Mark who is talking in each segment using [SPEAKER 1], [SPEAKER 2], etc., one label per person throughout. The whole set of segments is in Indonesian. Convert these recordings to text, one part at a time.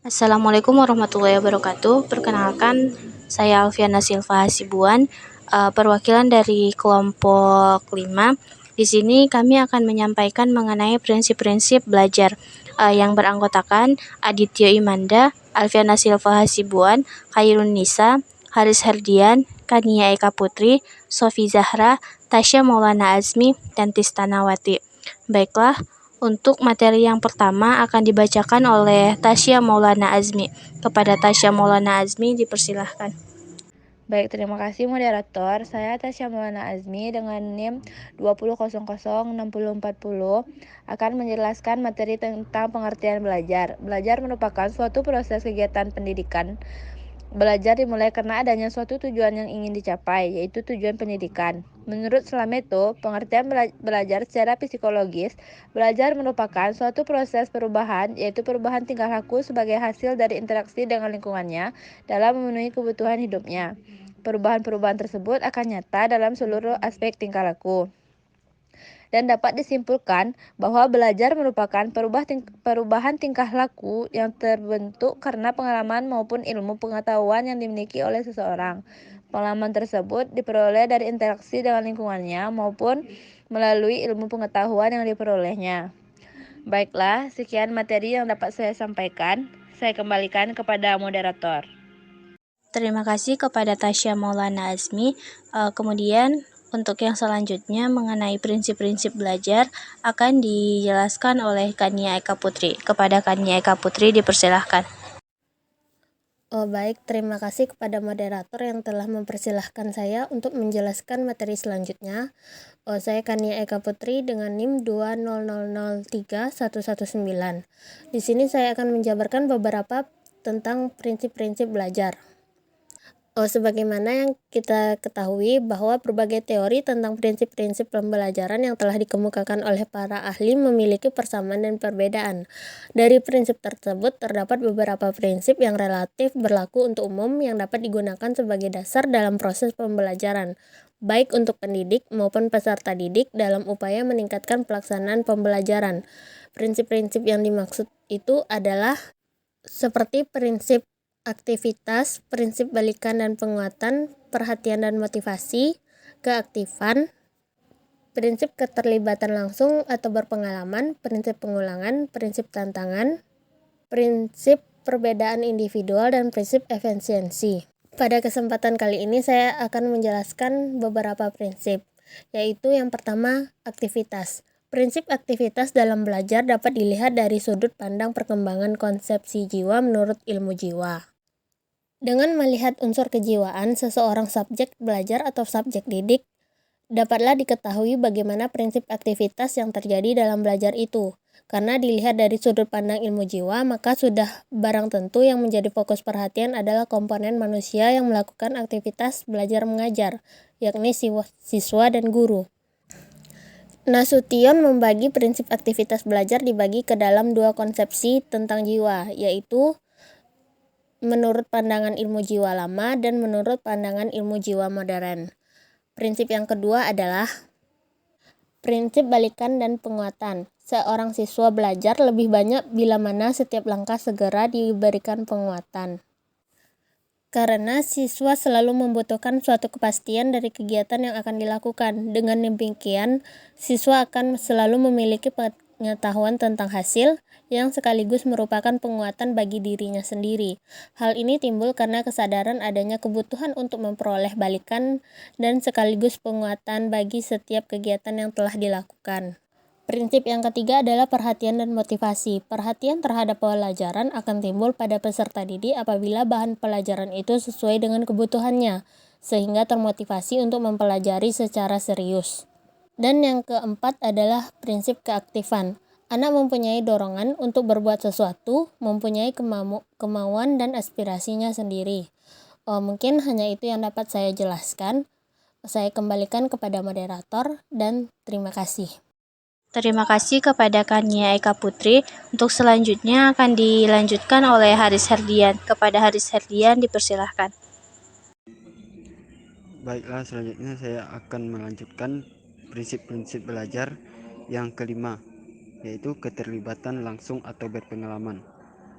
[SPEAKER 1] Assalamualaikum warahmatullahi wabarakatuh. Perkenalkan, saya Alfiana Silva Hasibuan, perwakilan dari kelompok 5. Di sini kami akan menyampaikan mengenai prinsip-prinsip belajar yang beranggotakan Aditya Imanda, Alfiana Silva Hasibuan, Khairun Nisa, Haris Herdian, Kania Eka Putri, Sofi Zahra, Tasya Maulana Azmi, dan Tista Nawati. Baiklah, untuk materi yang pertama akan dibacakan oleh Tasya Maulana Azmi. Kepada Tasya Maulana Azmi dipersilahkan.
[SPEAKER 2] Baik, terima kasih moderator. Saya Tasya Maulana Azmi dengan NIM 20006040 akan menjelaskan materi tentang pengertian belajar. Belajar merupakan suatu proses kegiatan pendidikan. Belajar dimulai karena adanya suatu tujuan yang ingin dicapai, yaitu tujuan pendidikan. Menurut Slameto, pengertian belajar secara psikologis, belajar merupakan suatu proses perubahan, yaitu perubahan tingkah laku sebagai hasil dari interaksi dengan lingkungannya dalam memenuhi kebutuhan hidupnya. Perubahan-perubahan tersebut akan nyata dalam seluruh aspek tingkah laku. Dan dapat disimpulkan bahwa belajar merupakan perubahan tingkah laku yang terbentuk karena pengalaman maupun ilmu pengetahuan yang dimiliki oleh seseorang. Pengalaman tersebut diperoleh dari interaksi dengan lingkungannya maupun melalui ilmu pengetahuan yang diperolehnya. Baiklah, sekian materi yang dapat saya sampaikan. Saya kembalikan kepada moderator.
[SPEAKER 1] Terima kasih kepada Tasya Maulana Azmi. Kemudian untuk yang selanjutnya mengenai prinsip-prinsip belajar akan dijelaskan oleh Kania Eka Putri. Kepada Kania Eka Putri dipersilahkan.
[SPEAKER 3] Baik, terima kasih kepada moderator yang telah mempersilahkan saya untuk menjelaskan materi selanjutnya. Saya Kania Eka Putri dengan NIM 2003119. Di sini saya akan menjabarkan beberapa tentang prinsip-prinsip belajar. Sebagaimana yang kita ketahui bahwa berbagai teori tentang prinsip-prinsip pembelajaran yang telah dikemukakan oleh para ahli memiliki persamaan dan perbedaan. Dari prinsip tersebut terdapat beberapa prinsip yang relatif berlaku untuk umum yang dapat digunakan sebagai dasar dalam proses pembelajaran, baik untuk pendidik maupun peserta didik dalam upaya meningkatkan pelaksanaan pembelajaran. Prinsip-prinsip yang dimaksud itu adalah seperti prinsip aktivitas, prinsip balikan dan penguatan, perhatian dan motivasi, keaktifan, prinsip keterlibatan langsung atau berpengalaman, prinsip pengulangan, prinsip tantangan, prinsip perbedaan individual, dan prinsip efisiensi. Pada kesempatan kali ini saya akan menjelaskan beberapa prinsip, yaitu yang pertama, aktivitas. Prinsip aktivitas dalam belajar dapat dilihat dari sudut pandang perkembangan konsepsi jiwa menurut ilmu jiwa. Dengan melihat unsur kejiwaan seseorang subjek belajar atau subjek didik, dapatlah diketahui bagaimana prinsip aktivitas yang terjadi dalam belajar itu. Karena dilihat dari sudut pandang ilmu jiwa, maka sudah barang tentu yang menjadi fokus perhatian adalah komponen manusia yang melakukan aktivitas belajar mengajar, yakni siswa dan guru. Nasution membagi prinsip aktivitas belajar dibagi ke dalam dua konsepsi tentang jiwa, yaitu menurut pandangan ilmu jiwa lama dan menurut pandangan ilmu jiwa modern. Prinsip yang kedua adalah prinsip balikan dan penguatan. Seorang siswa belajar lebih banyak bila mana setiap langkah segera diberikan penguatan. Karena siswa selalu membutuhkan suatu kepastian dari kegiatan yang akan dilakukan. Dengan demikian, siswa akan selalu memiliki pengetahuan tentang hasil yang sekaligus merupakan penguatan bagi dirinya sendiri. Hal ini timbul karena kesadaran adanya kebutuhan untuk memperoleh balikan dan sekaligus penguatan bagi setiap kegiatan yang telah dilakukan. Prinsip yang ketiga adalah perhatian dan motivasi. Perhatian terhadap pelajaran akan timbul pada peserta didik apabila bahan pelajaran itu sesuai dengan kebutuhannya, sehingga termotivasi untuk mempelajari secara serius. Dan yang keempat adalah prinsip keaktifan. Anak mempunyai dorongan untuk berbuat sesuatu, mempunyai kemauan dan aspirasinya sendiri. Mungkin hanya itu yang dapat saya jelaskan. Saya kembalikan kepada moderator dan terima kasih.
[SPEAKER 1] Terima kasih kepada Kania Eka Putri. Untuk selanjutnya akan dilanjutkan oleh Haris Herdian. Kepada Haris Herdian dipersilahkan.
[SPEAKER 4] Baiklah, selanjutnya saya akan melanjutkan prinsip-prinsip belajar yang kelima, yaitu keterlibatan langsung atau berpengalaman.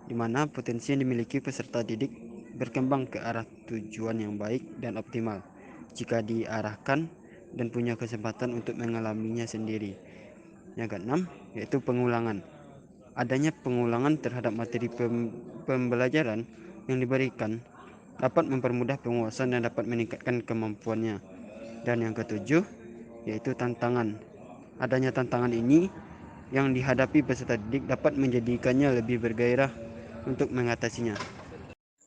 [SPEAKER 4] di mana potensi yang dimiliki peserta didik berkembang ke arah tujuan yang baik dan optimal jika diarahkan dan punya kesempatan untuk mengalaminya sendiri. Yang keenam, yaitu pengulangan. Adanya pengulangan terhadap materi pembelajaran yang diberikan dapat mempermudah penguasaan dan dapat meningkatkan kemampuannya. Dan yang ketujuh, yaitu tantangan. Adanya tantangan ini yang dihadapi peserta didik dapat menjadikannya lebih bergairah untuk mengatasinya.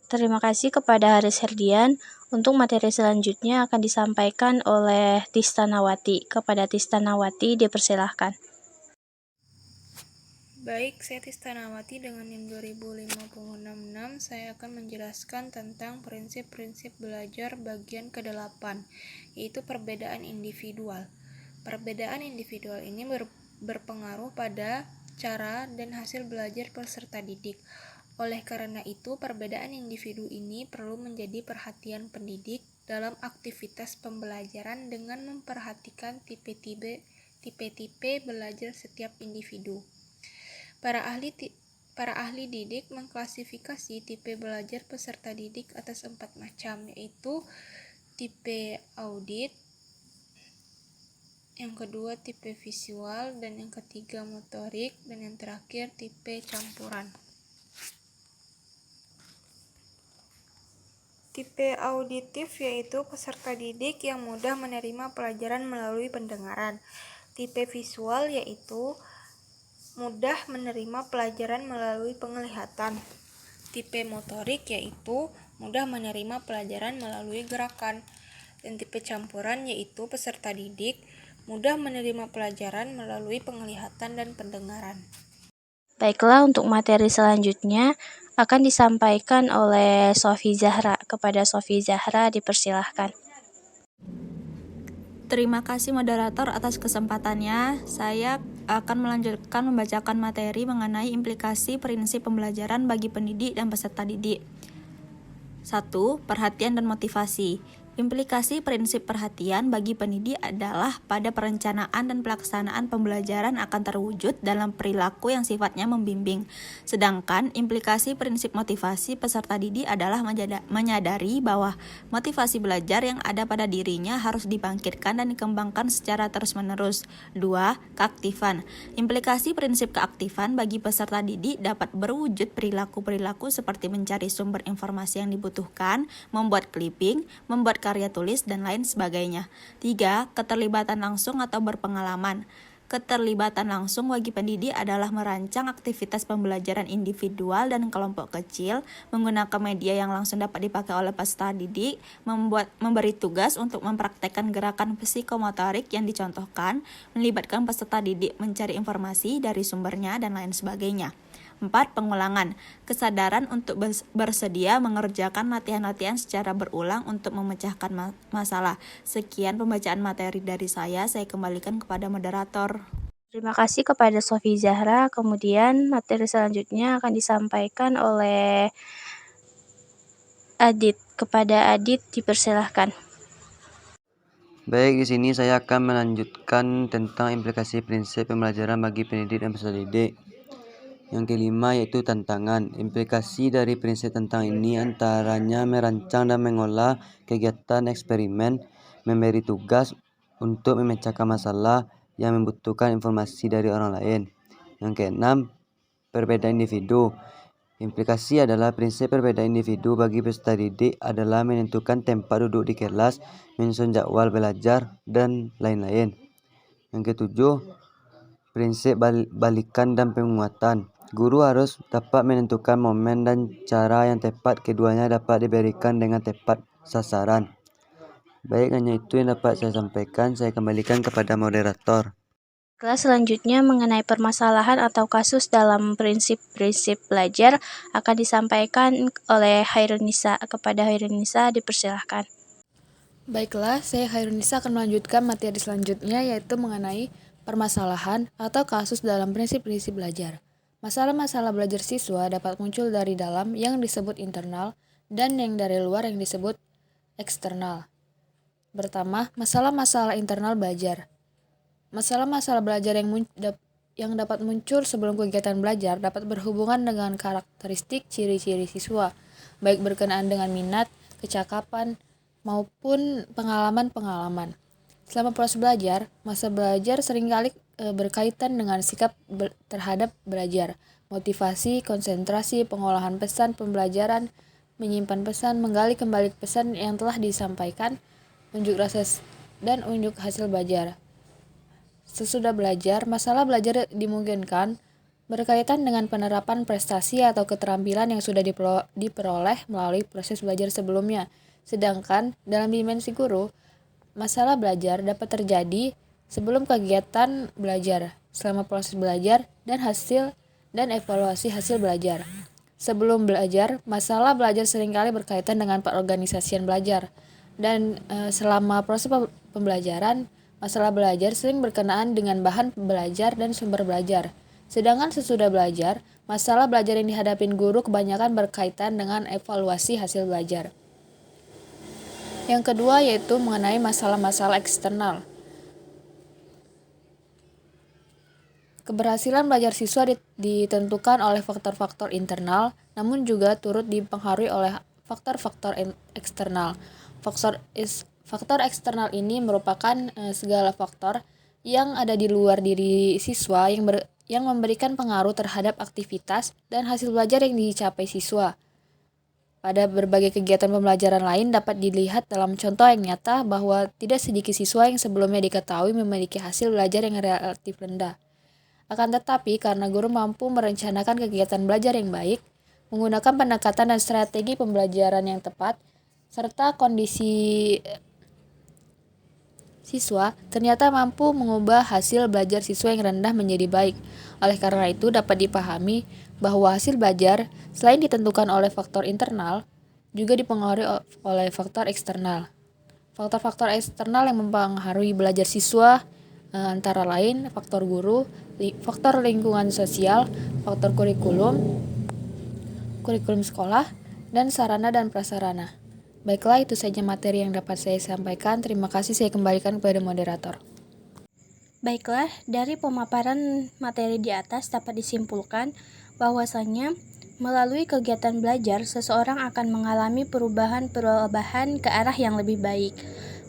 [SPEAKER 1] Terima kasih kepada Haris Herdian. Untuk materi selanjutnya akan disampaikan oleh Tista Nawati. Kepada Tista Nawati dipersilahkan.
[SPEAKER 5] Baik, saya Tista Nawati dengan NIM 205066. Saya akan menjelaskan tentang prinsip-prinsip belajar bagian ke-8, yaitu perbedaan individual. Perbedaan individual ini berpengaruh pada cara dan hasil belajar peserta didik. Oleh karena itu, perbedaan individu ini perlu menjadi perhatian pendidik dalam aktivitas pembelajaran dengan memperhatikan tipe-tipe belajar setiap individu. Para ahli didik mengklasifikasi tipe belajar peserta didik atas 4 macam, yaitu tipe audit, yang kedua tipe visual, dan yang ketiga motorik, dan yang terakhir tipe campuran. Tipe auditif yaitu peserta didik yang mudah menerima pelajaran melalui pendengaran. Tipe visual yaitu mudah menerima pelajaran melalui penglihatan. Tipe motorik yaitu mudah menerima pelajaran melalui gerakan. Dan tipe campuran yaitu peserta didik mudah menerima pelajaran melalui penglihatan dan pendengaran.
[SPEAKER 1] Baiklah, untuk materi selanjutnya akan disampaikan oleh Sofi Zahra. Kepada Sofi Zahra dipersilahkan.
[SPEAKER 6] Terima kasih moderator atas kesempatannya. Saya akan melanjutkan membacakan materi mengenai implikasi prinsip pembelajaran bagi pendidik dan peserta didik. 1. Perhatian dan motivasi. Implikasi prinsip perhatian bagi pendidik adalah pada perencanaan dan pelaksanaan pembelajaran akan terwujud dalam perilaku yang sifatnya membimbing. Sedangkan implikasi prinsip motivasi peserta didik adalah menyadari bahwa motivasi belajar yang ada pada dirinya harus dibangkitkan dan dikembangkan secara terus-menerus. 2. Keaktifan. Implikasi prinsip keaktifan bagi peserta didik dapat berwujud perilaku-perilaku seperti mencari sumber informasi yang dibutuhkan, membuat clipping, membuat karya tulis, dan lain sebagainya. 3. Keterlibatan langsung atau berpengalaman. Keterlibatan langsung bagi pendidik adalah merancang aktivitas pembelajaran individual dan kelompok kecil, menggunakan media yang langsung dapat dipakai oleh peserta didik, memberi tugas untuk mempraktekkan gerakan psikomotorik yang dicontohkan, melibatkan peserta didik mencari informasi dari sumbernya, dan lain sebagainya. 4. Pengulangan. Kesadaran untuk bersedia mengerjakan latihan-latihan secara berulang untuk memecahkan masalah. Sekian pembacaan materi dari saya kembalikan kepada moderator.
[SPEAKER 1] Terima kasih kepada Sofi Zahra. Kemudian materi selanjutnya akan disampaikan oleh Adit. Kepada Adit dipersilahkan.
[SPEAKER 7] Baik, di sini saya akan melanjutkan tentang implikasi prinsip pembelajaran bagi pendidik dan peserta didik. Yang kelima yaitu tantangan. Implikasi dari prinsip tentang ini antaranya merancang dan mengolah kegiatan eksperimen, memberi tugas untuk memecahkan masalah yang membutuhkan informasi dari orang lain. Yang keenam, perbedaan individu. Implikasi adalah prinsip perbedaan individu bagi peserta didik adalah menentukan tempat duduk di kelas, menyusun jadwal belajar, dan lain-lain. Yang ketujuh, prinsip balikan dan penguatan. Guru harus dapat menentukan momen dan cara yang tepat, keduanya dapat diberikan dengan tepat sasaran. Baik, hanya itu yang dapat saya sampaikan. Saya kembalikan kepada moderator.
[SPEAKER 1] Kelas selanjutnya mengenai permasalahan atau kasus dalam prinsip-prinsip belajar akan disampaikan oleh Hairunisa. Kepada Hairunisa dipersilahkan.
[SPEAKER 8] Baiklah, saya Hairunisa akan melanjutkan materi selanjutnya, yaitu mengenai permasalahan atau kasus dalam prinsip-prinsip belajar. Masalah-masalah belajar siswa dapat muncul dari dalam yang disebut internal dan yang dari luar yang disebut eksternal. Pertama, masalah-masalah internal belajar. Masalah-masalah belajar yang dapat muncul sebelum kegiatan belajar dapat berhubungan dengan karakteristik ciri-ciri siswa, baik berkenaan dengan minat, kecakapan, maupun pengalaman-pengalaman. Selama proses belajar, masa belajar seringkali berkaitan dengan sikap terhadap belajar, motivasi, konsentrasi, pengolahan pesan pembelajaran, menyimpan pesan, menggali kembali pesan yang telah disampaikan, unjuk rasa dan unjuk hasil belajar. Sesudah belajar, masalah belajar dimungkinkan berkaitan dengan penerapan prestasi atau keterampilan yang sudah diperoleh melalui proses belajar sebelumnya. Sedangkan dalam dimensi guru, masalah belajar dapat terjadi sebelum kegiatan belajar, selama proses belajar, dan evaluasi hasil belajar. Sebelum belajar, masalah belajar seringkali berkaitan dengan perorganisasian belajar. Dan selama proses pembelajaran, masalah belajar sering berkenaan dengan bahan belajar dan sumber belajar. Sedangkan sesudah belajar, masalah belajar yang dihadapin guru kebanyakan berkaitan dengan evaluasi hasil belajar. Yang kedua yaitu mengenai masalah-masalah eksternal. Keberhasilan belajar siswa ditentukan oleh faktor-faktor internal, namun juga turut dipengaruhi oleh faktor-faktor eksternal. Faktor eksternal ini merupakan segala faktor yang ada di luar diri siswa yang memberikan pengaruh terhadap aktivitas dan hasil belajar yang dicapai siswa. Pada berbagai kegiatan pembelajaran lain dapat dilihat dalam contoh yang nyata bahwa tidak sedikit siswa yang sebelumnya diketahui memiliki hasil belajar yang relatif rendah. Akan tetapi, karena guru mampu merencanakan kegiatan belajar yang baik, menggunakan pendekatan dan strategi pembelajaran yang tepat, serta kondisi siswa, ternyata mampu mengubah hasil belajar siswa yang rendah menjadi baik. Oleh karena itu, dapat dipahami bahwa hasil belajar, selain ditentukan oleh faktor internal, juga dipengaruhi oleh faktor eksternal. Faktor-faktor eksternal yang mempengaruhi belajar siswa antara lain faktor guru, faktor lingkungan sosial, faktor kurikulum sekolah, dan sarana dan prasarana. Baiklah, itu saja materi yang dapat saya sampaikan. Terima kasih, saya kembalikan kepada moderator.
[SPEAKER 1] Baiklah, dari pemaparan materi di atas dapat disimpulkan bahwasanya melalui kegiatan belajar, seseorang akan mengalami perubahan ke arah yang lebih baik.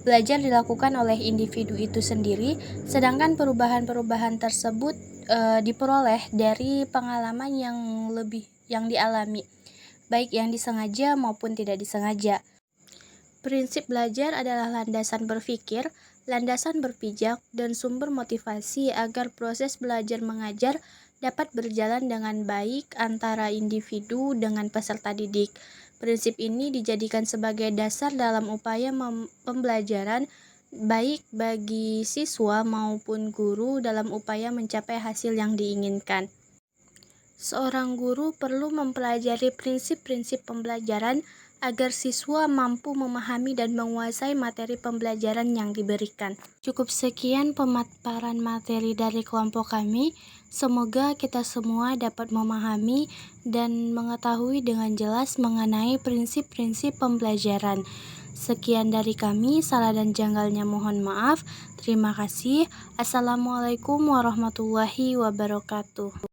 [SPEAKER 1] Belajar dilakukan oleh individu itu sendiri, sedangkan perubahan-perubahan tersebut diperoleh dari pengalaman yang dialami, baik yang disengaja maupun tidak disengaja. Prinsip belajar adalah landasan berpikir, landasan berpijak, dan sumber motivasi agar proses belajar mengajar dapat berjalan dengan baik antara individu dengan peserta didik. Prinsip ini dijadikan sebagai dasar dalam upaya pembelajaran baik bagi siswa maupun guru dalam upaya mencapai hasil yang diinginkan. Seorang guru perlu mempelajari prinsip-prinsip pembelajaran agar siswa mampu memahami dan menguasai materi pembelajaran yang diberikan. Cukup sekian pemaparan materi dari kelompok kami. Semoga kita semua dapat memahami dan mengetahui dengan jelas mengenai prinsip-prinsip pembelajaran. Sekian dari kami, salah dan janggalnya mohon maaf. Terima kasih. Assalamualaikum warahmatullahi wabarakatuh.